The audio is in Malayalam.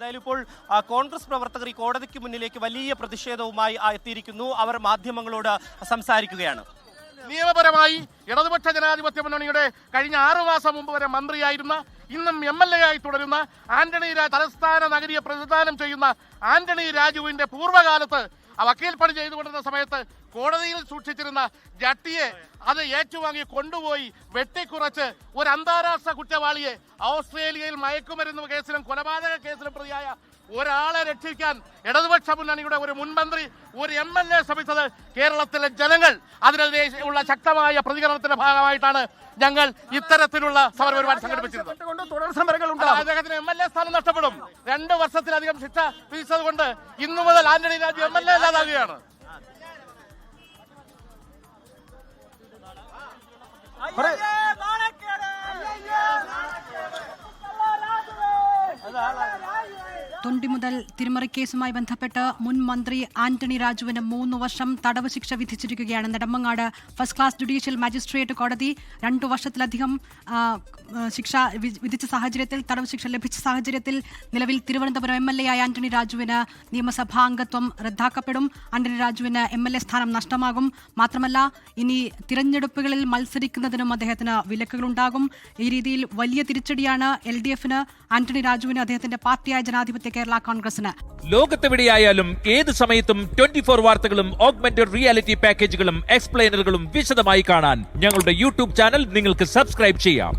എന്തായാലും ഇപ്പോൾ കോൺഗ്രസ് പ്രവർത്തകർ ഈ കോടതിക്ക് മുന്നിലേക്ക് വലിയ പ്രതിഷേധവുമായി എത്തിയിരിക്കുന്നു. അവർ മാധ്യമങ്ങളോട് സംസാരിക്കുകയാണ്. നിയമപരമായി ഇടതുപക്ഷ ജനാധിപത്യ മുന്നണിയുടെ കഴിഞ്ഞ 6 മാസം മുമ്പ് വരെ മന്ത്രിയായിരുന്ന, ഇന്നും MLA ആയി തുടരുന്ന തലസ്ഥാന നഗരിയെ പ്രതിദാനം ചെയ്യുന്ന ആന്റണി രാജുവിന്റെ പൂർവ്വകാലത്ത് വക്കീൽ പണി ചെയ്തുകൊണ്ടിരുന്ന സമയത്ത് കോടതിയിൽ സൂക്ഷിച്ചിരുന്ന ജട്ടിയെ അത് ഏറ്റുവാങ്ങി കൊണ്ടുപോയി വെട്ടിക്കുറച്ച് ഒരു അന്താരാഷ്ട്ര കുറ്റവാളിയെ ഓസ്ട്രേലിയയിൽ മയക്കുമരുന്ന് കേസിലും കൊലപാതക കേസിലും പ്രതിയായ ഒരാളെ രക്ഷിക്കാൻ ഇടതുപക്ഷ മുന്നണിയുടെ ഒരു മുൻമന്ത്രി, ഒരു MLA ശ്രമിച്ചത് കേരളത്തിലെ ജനങ്ങൾ അതിനെതിരെ ഉള്ള ശക്തമായ പ്രതികരണത്തിന്റെ ഭാഗമായിട്ടാണ് ഞങ്ങൾ ഇത്തരത്തിലുള്ള സമരപരിപാടി സംഘടിപ്പിച്ചിരുന്നത്. തുടർ സമരങ്ങളുണ്ട്. അദ്ദേഹത്തിന് MLA സ്ഥാനം നഷ്ടപ്പെടും. 2 വർഷത്തിലധികം ശിക്ഷ വിധിച്ചത് കൊണ്ട് ഇന്നു മുതൽ ആന്റണി രാജു MLA അല്ലാതാകുകയാണ്. തൊണ്ടി മുതൽ തിരിമറി കേസുമായി ബന്ധപ്പെട്ട് മുൻ മന്ത്രി ആന്റണി രാജുവിന് 3 വർഷം തടവ് ശിക്ഷ വിധിച്ചിരിക്കുകയാണ്. Nedumangad first class judicial magistrate കോടതി 2 വർഷത്തിലധികം ശിക്ഷ വിധിച്ച സാഹചര്യത്തിൽ, തടവ് ശിക്ഷ ലഭിച്ച സാഹചര്യത്തിൽ നിലവിൽ തിരുവനന്തപുരം MLA ആയ ആന്റണി രാജുവിന് നിയമസഭാംഗത്വം റദ്ദാക്കപ്പെടും. ആന്റണി രാജുവിന് MLA സ്ഥാനം നഷ്ടമാകും. മാത്രമല്ല, ഇനി തിരഞ്ഞെടുപ്പുകളിൽ മത്സരിക്കുന്നതിനും അദ്ദേഹത്തിന് വിലക്കുകളുണ്ടാകും. ഈ രീതിയിൽ വലിയ തിരിച്ചടിയാണ് LDFന്, ആന്റണി രാജുവിന്, അദ്ദേഹത്തിന്റെ പാർട്ടിയായ ജനാധിപത്യ കേരള കോൺഗ്രസിന്. ലോകത്തെവിടെയായാലും ഏത് സമയത്തും 24 വാർത്തകളും ഓഗ്മെന്റഡ് റിയാലിറ്റി പാക്കേജുകളും എക്സ്പ്ലെയിനറുകളും വിശദമായി കാണാൻ ഞങ്ങളുടെ YouTube ചാനൽ നിങ്ങൾക്ക് സബ്സ്ക്രൈബ് ചെയ്യാം.